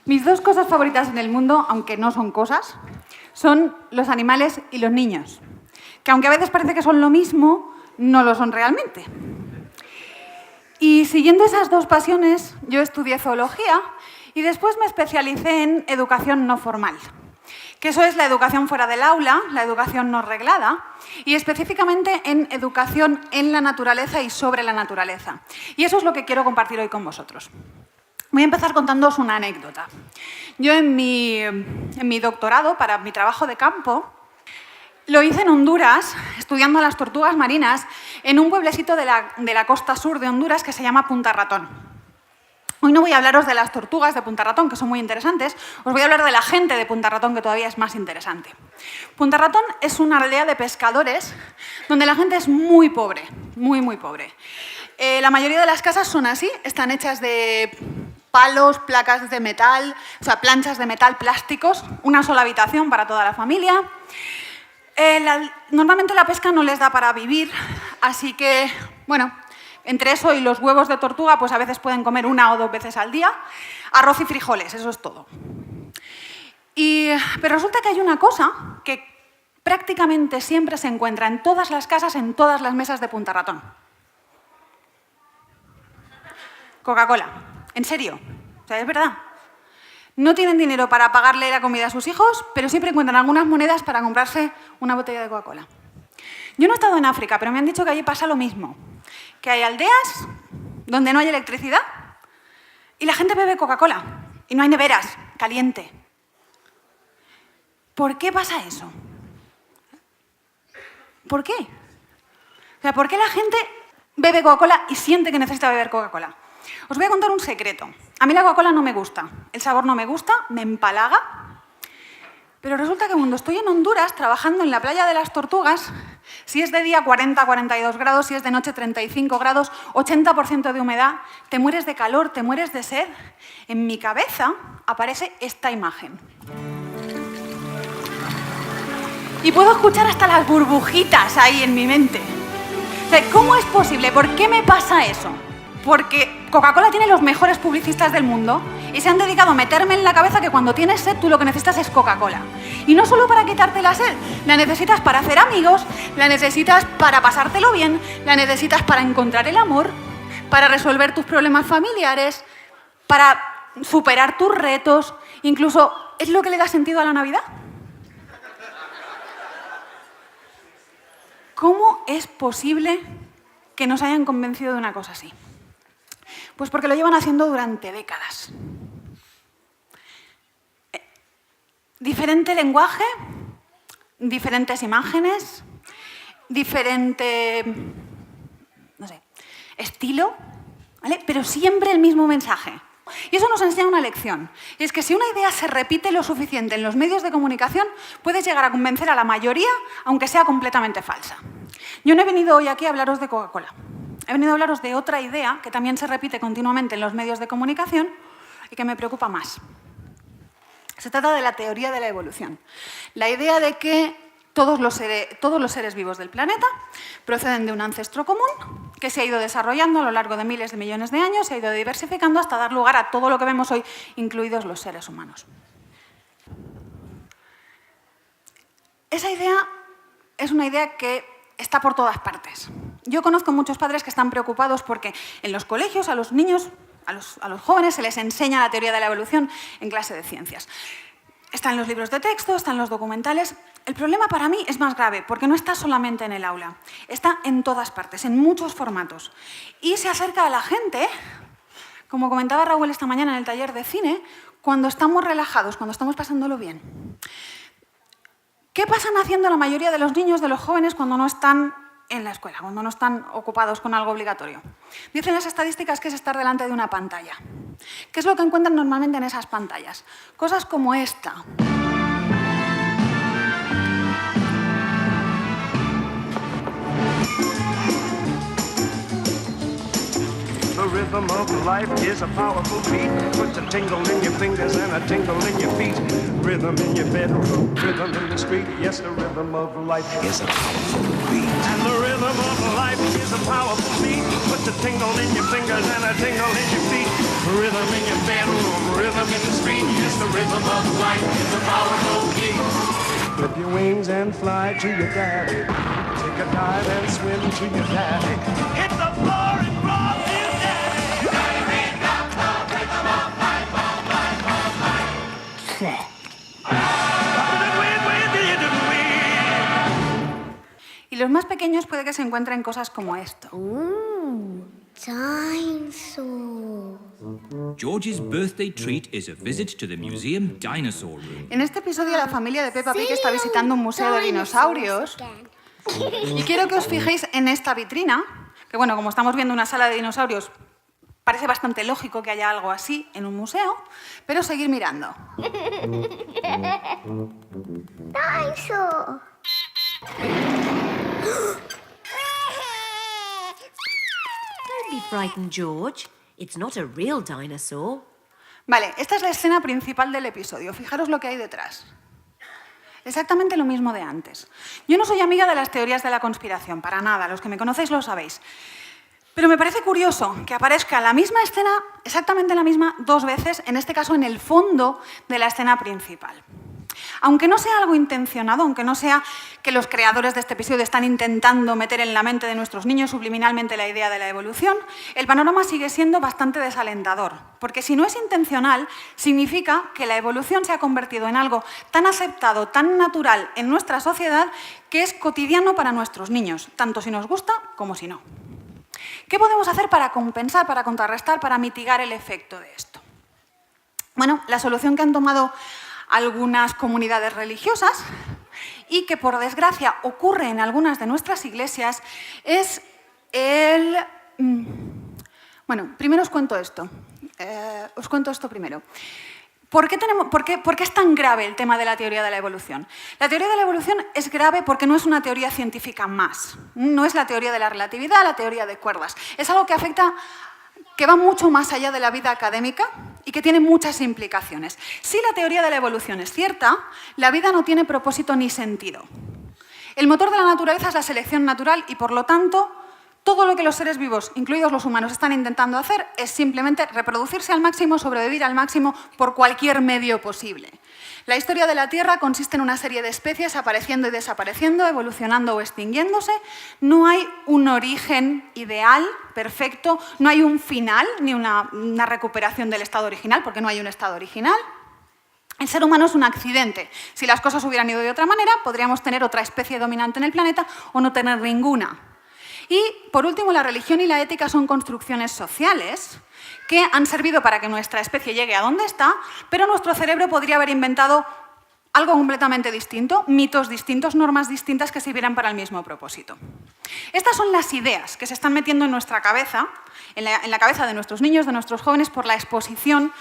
Mis dos cosas favoritas en el mundo, aunque no son cosas, son los animales y los niños. Que aunque a veces parece que son lo mismo, no lo son realmente. Y siguiendo esas dos pasiones, yo estudié zoología y después me especialicé en educación no formal. Que eso es la educación fuera del aula, la educación no reglada, y específicamente en educación en la naturaleza y sobre la naturaleza. Y eso es lo que quiero compartir hoy con vosotros. Voy a empezar contándoos una anécdota. Yo en mi doctorado, para mi trabajo de campo, lo hice en Honduras, estudiando las tortugas marinas, en un pueblecito de la costa sur de Honduras que se llama Punta Ratón. Hoy no voy a hablaros de las tortugas de Punta Ratón, que son muy interesantes, os voy a hablar de la gente de Punta Ratón, que todavía es más interesante. Punta Ratón es una aldea de pescadores donde la gente es muy pobre, muy, muy pobre. La mayoría de las casas son así, están hechas de palos, placas de metal, o sea, planchas de metal, plásticos, una sola habitación para toda la familia. Normalmente la pesca no les da para vivir, así que, bueno, entre eso y los huevos de tortuga, pues a veces pueden comer 1 o 2 veces al día, arroz y frijoles, eso es todo. Pero resulta que hay una cosa que prácticamente siempre se encuentra en todas las casas, en todas las mesas de Punta Ratón. Coca-Cola. En serio. O sea, es verdad. No tienen dinero para pagarle la comida a sus hijos, pero siempre encuentran algunas monedas para comprarse una botella de Coca-Cola. Yo no he estado en África, pero me han dicho que allí pasa lo mismo. Que hay aldeas donde no hay electricidad y la gente bebe Coca-Cola y no hay neveras, caliente. ¿Por qué pasa eso? ¿Por qué? O sea, ¿por qué la gente bebe Coca-Cola y siente que necesita beber Coca-Cola? Os voy a contar un secreto. A mí la Coca-Cola no me gusta, el sabor no me gusta, me empalaga. Pero resulta que cuando estoy en Honduras trabajando en la playa de las Tortugas, si es de día 40, 42 grados, si es de noche 35 grados, 80% de humedad, te mueres de calor, te mueres de sed. En mi cabeza aparece esta imagen. Y puedo escuchar hasta las burbujitas ahí en mi mente. O sea, ¿cómo es posible? ¿Por qué me pasa eso? Porque Coca-Cola tiene los mejores publicistas del mundo y se han dedicado a meterme en la cabeza que cuando tienes sed tú lo que necesitas es Coca-Cola. Y no solo para quitarte la sed, la necesitas para hacer amigos, la necesitas para pasártelo bien, la necesitas para encontrar el amor, para resolver tus problemas familiares, para superar tus retos, incluso es lo que le da sentido a la Navidad. ¿Cómo es posible que nos hayan convencido de una cosa así? Pues porque lo llevan haciendo durante décadas. Diferente lenguaje, diferentes imágenes, diferente, no sé, estilo, ¿vale? Pero siempre el mismo mensaje. Y eso nos enseña una lección. Y es que si una idea se repite lo suficiente en los medios de comunicación, puedes llegar a convencer a la mayoría, aunque sea completamente falsa. Yo no he venido hoy aquí a hablaros de Coca-Cola. He venido a hablaros de otra idea que también se repite continuamente en los medios de comunicación y que me preocupa más. Se trata de la teoría de la evolución. La idea de que todos los seres vivos del planeta proceden de un ancestro común que se ha ido desarrollando a lo largo de miles de millones de años, se ha ido diversificando hasta dar lugar a todo lo que vemos hoy, incluidos los seres humanos. Esa idea es una idea que está por todas partes. Yo conozco muchos padres que están preocupados porque en los colegios a los niños, a los jóvenes, se les enseña la teoría de la evolución en clase de ciencias. Está en los libros de texto, está en los documentales. El problema para mí es más grave, porque no está solamente en el aula, está en todas partes, en muchos formatos. Y se acerca a la gente, como comentaba Raúl esta mañana en el taller de cine, cuando estamos relajados, cuando estamos pasándolo bien. ¿Qué pasan haciendo la mayoría de los niños, de los jóvenes, cuando no están en la escuela, cuando no están ocupados con algo obligatorio? Dicen las estadísticas que es estar delante de una pantalla. ¿Qué es lo que encuentran normalmente en esas pantallas? Cosas como esta. rhythm of life is a powerful beat. Puts a tingle in your fingers and a tingle in your feet. Rhythm in your bedroom, rhythm in the street. Yes, the rhythm of life is a powerful beat. And the rhythm of life is a powerful beat. Puts a tingle in your fingers and a tingle in your feet. Rhythm in your bedroom, rhythm in the street. Yes, the rhythm of life is a powerful beat. Flip your wings and fly to your daddy. Take a dive and swim to your daddy. Hit the floor and rock your daddy. Daddy, got the rhythm of life, of life, of life. Y los más pequeños puede que se encuentren cosas como esto. Dinosaur. George's birthday treat is a visit to the museum dinosaur room. En este episodio la familia de Peppa Pig está visitando un museo de dinosaurios. Y quiero que os fijéis en esta vitrina, que bueno, como estamos viendo una sala de dinosaurios, parece bastante lógico que haya algo así en un museo, pero seguir mirando. Dinosaur. Don't be frightened, George. It's not a real dinosaur. Vale, esta es la escena principal del episodio. Fijaros lo que hay detrás. Exactamente lo mismo de antes. Yo no soy amiga de las teorías de la conspiración, para nada. Los que me conocéis lo sabéis. Pero me parece curioso que aparezca la misma escena, exactamente la misma, 2 veces, en este caso en el fondo de la escena principal. Aunque no sea algo intencionado, aunque no sea que los creadores de este episodio están intentando meter en la mente de nuestros niños subliminalmente la idea de la evolución, el panorama sigue siendo bastante desalentador. Porque si no es intencional, significa que la evolución se ha convertido en algo tan aceptado, tan natural en nuestra sociedad, que es cotidiano para nuestros niños, tanto si nos gusta como si no. ¿Qué podemos hacer para compensar, para contrarrestar, para mitigar el efecto de esto? Bueno, la solución que han tomado algunas comunidades religiosas y que, por desgracia, ocurre en algunas de nuestras iglesias es el... Bueno, primero os cuento esto. Primero. ¿Por qué es tan grave el tema de la teoría de la evolución? La teoría de la evolución es grave porque no es una teoría científica más. No es la teoría de la relatividad, la teoría de cuerdas. Es algo que afecta, que va mucho más allá de la vida académica y que tiene muchas implicaciones. Si la teoría de la evolución es cierta, la vida no tiene propósito ni sentido. El motor de la naturaleza es la selección natural y, por lo tanto, todo lo que los seres vivos, incluidos los humanos, están intentando hacer es simplemente reproducirse al máximo, sobrevivir al máximo por cualquier medio posible. La historia de la Tierra consiste en una serie de especies apareciendo y desapareciendo, evolucionando o extinguiéndose. No hay un origen ideal, perfecto, no hay un final ni una recuperación del estado original, porque no hay un estado original. El ser humano es un accidente. Si las cosas hubieran ido de otra manera, podríamos tener otra especie dominante en el planeta o no tener ninguna. Y, por último, la religión y la ética son construcciones sociales que han servido para que nuestra especie llegue a donde está, pero nuestro cerebro podría haber inventado algo completamente distinto, mitos distintos, normas distintas que sirvieran para el mismo propósito. Estas son las ideas que se están metiendo en nuestra cabeza, en la cabeza de nuestros niños, de nuestros jóvenes, por la exposición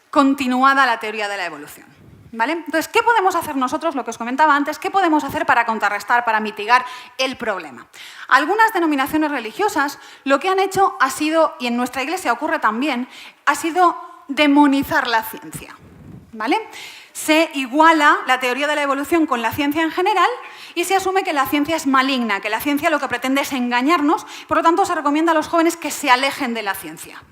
continuada a la teoría de la evolución. ¿Vale? Entonces, ¿qué podemos hacer nosotros? Lo que os comentaba antes, ¿qué podemos hacer para contrarrestar, para mitigar el problema? Algunas denominaciones religiosas lo que han hecho ha sido, y en nuestra iglesia ocurre también, ha sido demonizar la ciencia. ¿Vale? Se iguala la teoría de la evolución con la ciencia en general y se asume que la ciencia es maligna, que la ciencia lo que pretende es engañarnos, por lo tanto se recomienda a los jóvenes que se alejen de la ciencia,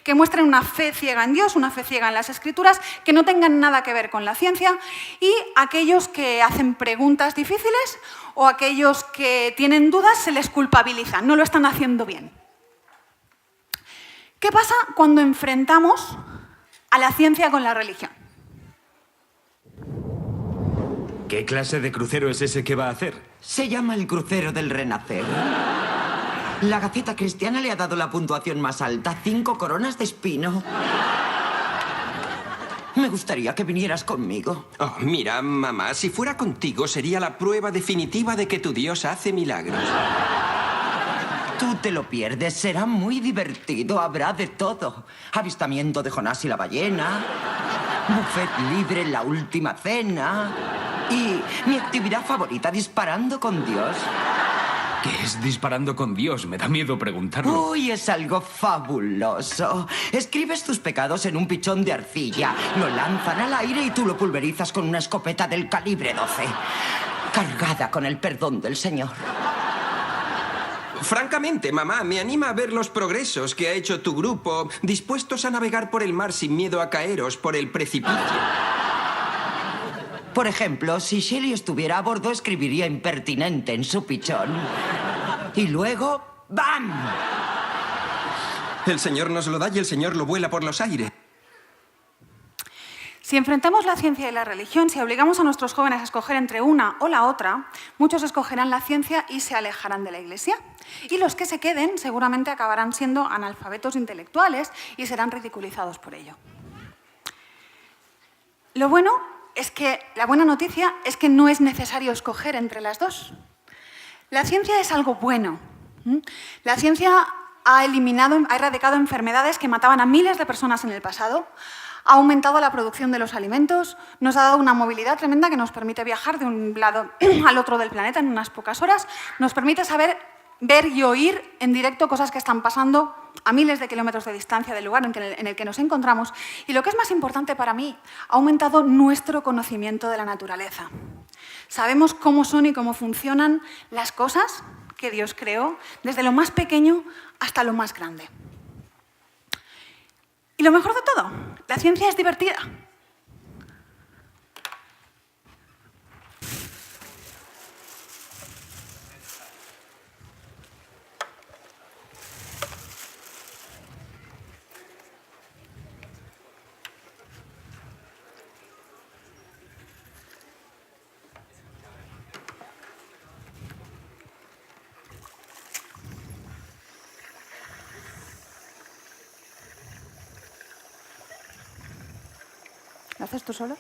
que muestren una fe ciega en Dios, una fe ciega en las Escrituras, que no tengan nada que ver con la ciencia, y aquellos que hacen preguntas difíciles o aquellos que tienen dudas se les culpabiliza, no lo están haciendo bien. ¿Qué pasa cuando enfrentamos a la ciencia con la religión? ¿Qué clase de crucero es ese que va a hacer? Se llama el crucero del renacer. La Gaceta Cristiana le ha dado la puntuación más alta, 5 coronas de espino. Me gustaría que vinieras conmigo. Oh, mira, mamá, si fuera contigo sería la prueba definitiva de que tu Dios hace milagros. Tú te lo pierdes, será muy divertido, habrá de todo. Avistamiento de Jonás y la ballena, buffet libre en la última cena y mi actividad favorita, disparando con Dios. ¿Qué es disparando con Dios? Me da miedo preguntarlo. Uy, es algo fabuloso. Escribes tus pecados en un pichón de arcilla, lo lanzan al aire y tú lo pulverizas con una escopeta del calibre 12, cargada con el perdón del Señor. Francamente, mamá, me anima a ver los progresos que ha hecho tu grupo, dispuestos a navegar por el mar sin miedo a caeros por el precipicio. Por ejemplo, si Shelley estuviera a bordo, escribiría impertinente en su pichón. Y luego, ¡bam! El Señor nos lo da y el Señor lo vuela por los aires. Si enfrentamos la ciencia y la religión, si obligamos a nuestros jóvenes a escoger entre una o la otra, muchos escogerán la ciencia y se alejarán de la Iglesia. Y los que se queden seguramente acabarán siendo analfabetos intelectuales y serán ridiculizados por ello. Lo bueno es que la buena noticia es que no es necesario escoger entre las dos. La ciencia es algo bueno. La ciencia ha erradicado enfermedades que mataban a miles de personas en el pasado, ha aumentado la producción de los alimentos, nos ha dado una movilidad tremenda que nos permite viajar de un lado al otro del planeta en unas pocas horas, nos permite ver y oír en directo cosas que están pasando a miles de kilómetros de distancia del lugar en el que nos encontramos. Y lo que es más importante para mí, ha aumentado nuestro conocimiento de la naturaleza. Sabemos cómo son y cómo funcionan las cosas que Dios creó, desde lo más pequeño hasta lo más grande. Y lo mejor de todo, la ciencia es divertida. ¿Lo haces tú solo?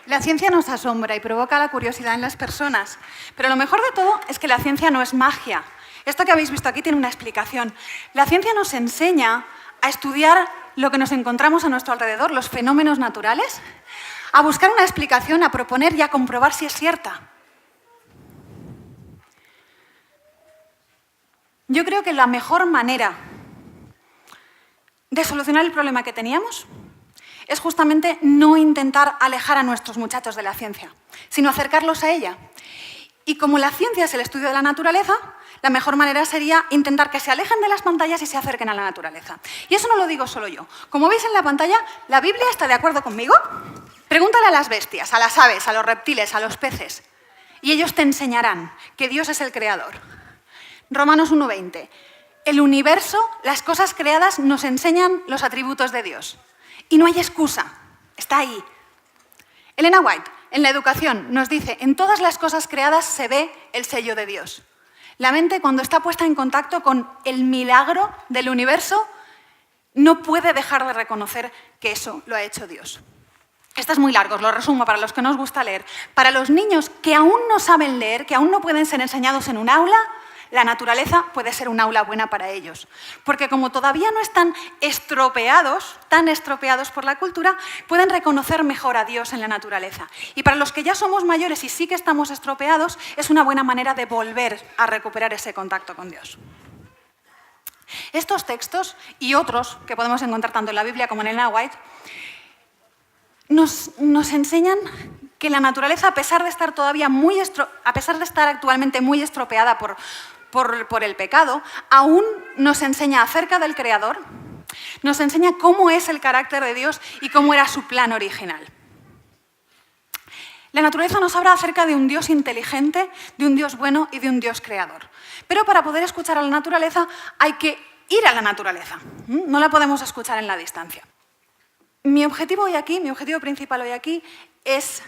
La ciencia nos asombra y provoca la curiosidad en las personas, pero lo mejor de todo es que la ciencia no es magia. Esto que habéis visto aquí tiene una explicación. La ciencia nos enseña a estudiar lo que nos encontramos a nuestro alrededor, los fenómenos naturales, a buscar una explicación, a proponer y a comprobar si es cierta. Yo creo que la mejor manera de solucionar el problema que teníamos es justamente no intentar alejar a nuestros muchachos de la ciencia, sino acercarlos a ella. Y como la ciencia es el estudio de la naturaleza, la mejor manera sería intentar que se alejen de las pantallas y se acerquen a la naturaleza. Y eso no lo digo solo yo. Como veis en la pantalla, ¿la Biblia está de acuerdo conmigo? Pregúntale a las bestias, a las aves, a los reptiles, a los peces, y ellos te enseñarán que Dios es el creador. Romanos 1:20. El universo, las cosas creadas, nos enseñan los atributos de Dios. Y no hay excusa, está ahí. Elena White, en la educación, nos dice, en todas las cosas creadas se ve el sello de Dios. La mente, cuando está puesta en contacto con el milagro del universo, no puede dejar de reconocer que eso lo ha hecho Dios. Esto es muy largo, os lo resumo para los que no os gusta leer. Para los niños que aún no saben leer, que aún no pueden ser enseñados en un aula, la naturaleza puede ser un aula buena para ellos. Porque como todavía no están tan estropeados por la cultura, pueden reconocer mejor a Dios en la naturaleza. Y para los que ya somos mayores y sí que estamos estropeados, es una buena manera de volver a recuperar ese contacto con Dios. Estos textos y otros que podemos encontrar tanto en la Biblia como en Elena White nos enseñan que la naturaleza, a pesar de estar actualmente muy estropeada por el pecado, aún nos enseña acerca del Creador, nos enseña cómo es el carácter de Dios y cómo era su plan original. La naturaleza nos habla acerca de un Dios inteligente, de un Dios bueno y de un Dios creador. Pero para poder escuchar a la naturaleza hay que ir a la naturaleza. No la podemos escuchar en la distancia. Mi objetivo principal hoy aquí, es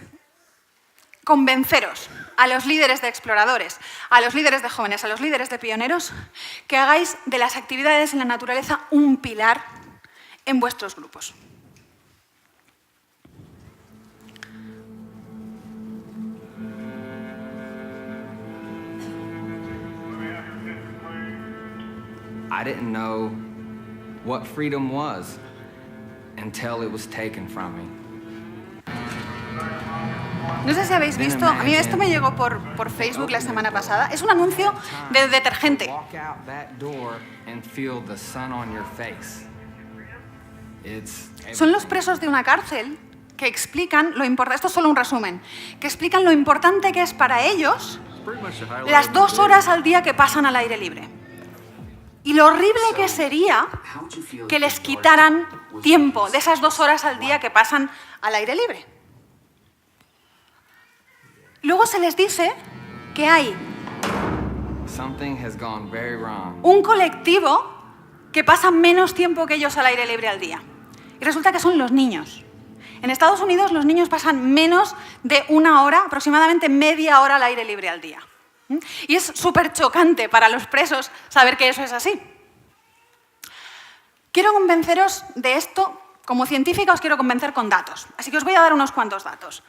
convenceros a los líderes de exploradores, a los líderes de jóvenes, a los líderes de pioneros, que hagáis de las actividades en la naturaleza un pilar en vuestros grupos. I didn't know what freedom was until it was taken from me. No sé si habéis visto, a mí esto me llegó por Facebook la semana pasada. Es un anuncio de detergente. Walk out that door and feel the sun on your face. Son los presos de una cárcel que explican lo importante, esto es solo un resumen, que explican lo importante que es para ellos las 2 horas al día que pasan al aire libre. Y lo horrible que sería que les quitaran tiempo de esas 2 horas al día que pasan al aire libre. Luego se les dice que hay un colectivo que pasa menos tiempo que ellos al aire libre al día. Y resulta que son los niños. En Estados Unidos los niños pasan menos de 1 hora, aproximadamente media hora al aire libre al día. Y es súper chocante para los presos saber que eso es así. Quiero convenceros de esto, como científica os quiero convencer con datos. Así que os voy a dar unos cuantos datos.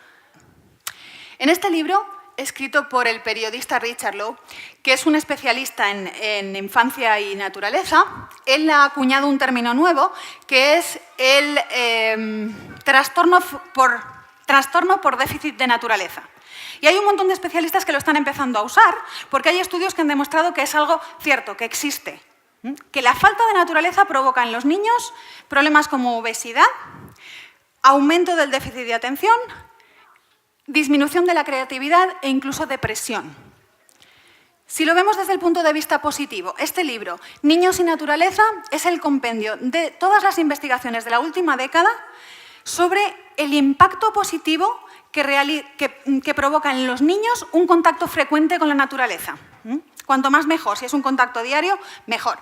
En este libro, escrito por el periodista Richard Lowe, que es un especialista en infancia y naturaleza, él ha acuñado un término nuevo que es el trastorno por déficit de naturaleza. Y hay un montón de especialistas que lo están empezando a usar porque hay estudios que han demostrado que es algo cierto, que existe. Que la falta de naturaleza provoca en los niños problemas como obesidad, aumento del déficit de atención, disminución de la creatividad e incluso depresión. Si lo vemos desde el punto de vista positivo, este libro, Niños y Naturaleza, es el compendio de todas las investigaciones de la última década sobre el impacto positivo que provoca en los niños un contacto frecuente con la naturaleza. Cuanto más mejor, si es un contacto diario, mejor.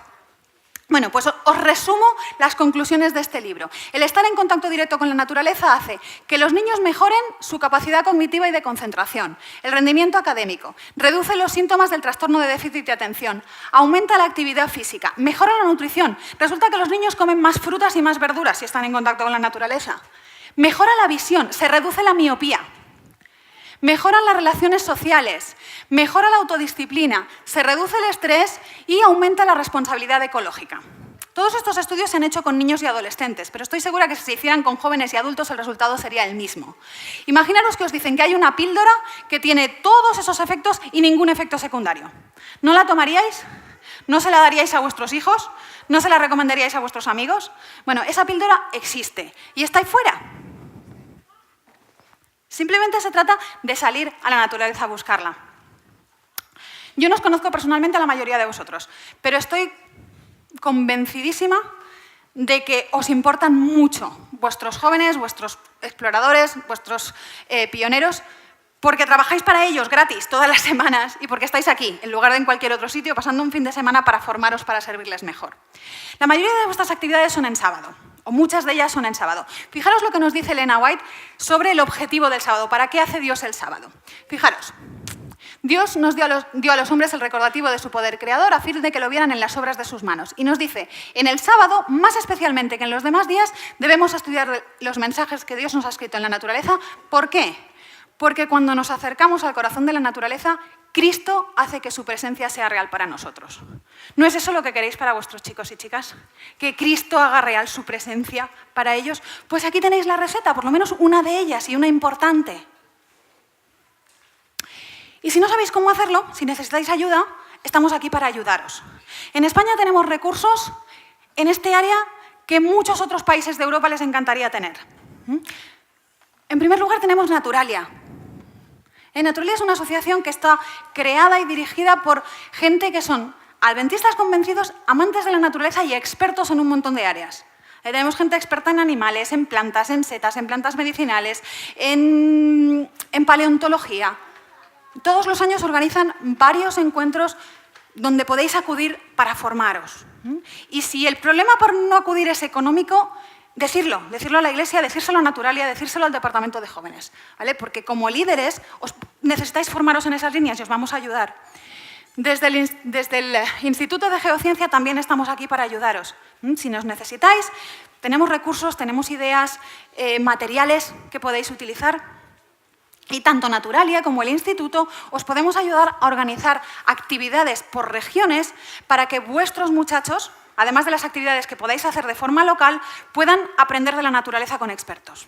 Bueno, pues os resumo las conclusiones de este libro. El estar en contacto directo con la naturaleza hace que los niños mejoren su capacidad cognitiva y de concentración, el rendimiento académico, reduce los síntomas del trastorno de déficit de atención, aumenta la actividad física, mejora la nutrición. Resulta que los niños comen más frutas y más verduras si están en contacto con la naturaleza. Mejora la visión, se reduce la miopía. Mejoran las relaciones sociales, mejora la autodisciplina, se reduce el estrés y aumenta la responsabilidad ecológica. Todos estos estudios se han hecho con niños y adolescentes, pero estoy segura que si se hicieran con jóvenes y adultos el resultado sería el mismo. Imaginaros que os dicen que hay una píldora que tiene todos esos efectos y ningún efecto secundario. ¿No la tomaríais? ¿No se la daríais a vuestros hijos? ¿No se la recomendaríais a vuestros amigos? Bueno, esa píldora existe y está ahí fuera. Simplemente se trata de salir a la naturaleza a buscarla. Yo no os conozco personalmente a la mayoría de vosotros, pero estoy convencidísima de que os importan mucho vuestros jóvenes, vuestros exploradores, vuestros pioneros, porque trabajáis para ellos gratis todas las semanas y porque estáis aquí, en lugar de en cualquier otro sitio, pasando un fin de semana para formaros, para servirles mejor. La mayoría de vuestras actividades son en sábado, o muchas de ellas son en sábado. Fijaros lo que nos dice Elena White sobre el objetivo del sábado. ¿Para qué hace Dios el sábado? Fijaros, Dios nos dio a los hombres el recordativo de su poder creador a fin de que lo vieran en las obras de sus manos. Y nos dice, en el sábado, más especialmente que en los demás días, debemos estudiar los mensajes que Dios nos ha escrito en la naturaleza. ¿Por qué? Porque cuando nos acercamos al corazón de la naturaleza, Cristo hace que su presencia sea real para nosotros. ¿No es eso lo que queréis para vuestros chicos y chicas? ¿Que Cristo haga real su presencia para ellos? Pues aquí tenéis la receta, por lo menos una de ellas y una importante. Y si no sabéis cómo hacerlo, si necesitáis ayuda, estamos aquí para ayudaros. En España tenemos recursos en este área que muchos otros países de Europa les encantaría tener. En primer lugar tenemos Naturalia. Naturalia es una asociación que está creada y dirigida por gente que son adventistas convencidos, amantes de la naturaleza y expertos en un montón de áreas. Tenemos gente experta en animales, en plantas, en setas, en plantas medicinales, en paleontología. Todos los años organizan varios encuentros donde podéis acudir para formaros. Y si el problema por no acudir es económico, decirlo a la Iglesia, decírselo a Naturalia, decírselo al Departamento de Jóvenes, ¿vale? Porque como líderes necesitáis formaros en esas líneas y os vamos a ayudar. Desde el Instituto de Geociencia también estamos aquí para ayudaros. Si nos necesitáis, tenemos recursos, tenemos ideas, materiales que podéis utilizar. Y tanto Naturalia como el Instituto os podemos ayudar a organizar actividades por regiones para que vuestros muchachos, además de las actividades que podáis hacer de forma local, puedan aprender de la naturaleza con expertos.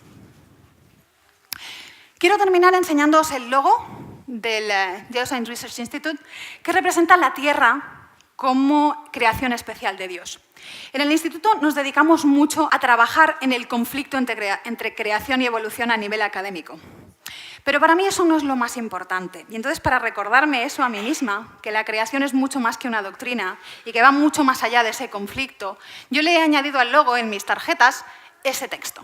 Quiero terminar enseñándoos el logo del Geoscience Research Institute, que representa la Tierra como creación especial de Dios. En el Instituto nos dedicamos mucho a trabajar en el conflicto entre creación y evolución a nivel académico. Pero para mí eso no es lo más importante. Y entonces, para recordarme eso a mí misma, que la creación es mucho más que una doctrina y que va mucho más allá de ese conflicto, yo le he añadido al logo en mis tarjetas ese texto.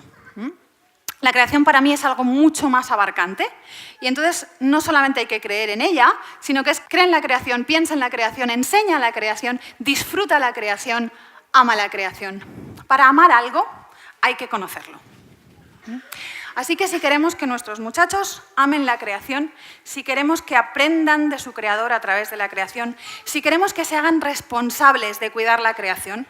La creación para mí es algo mucho más abarcante y entonces no solamente hay que creer en ella, sino que es cree en la creación, piensa en la creación, enseña la creación, disfruta la creación, ama la creación. Para amar algo hay que conocerlo. Así que si queremos que nuestros muchachos amen la creación, si queremos que aprendan de su creador a través de la creación, si queremos que se hagan responsables de cuidar la creación,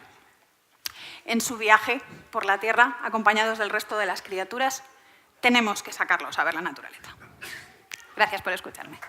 en su viaje por la Tierra, acompañados del resto de las criaturas, tenemos que sacarlos a ver la naturaleza. Gracias por escucharme.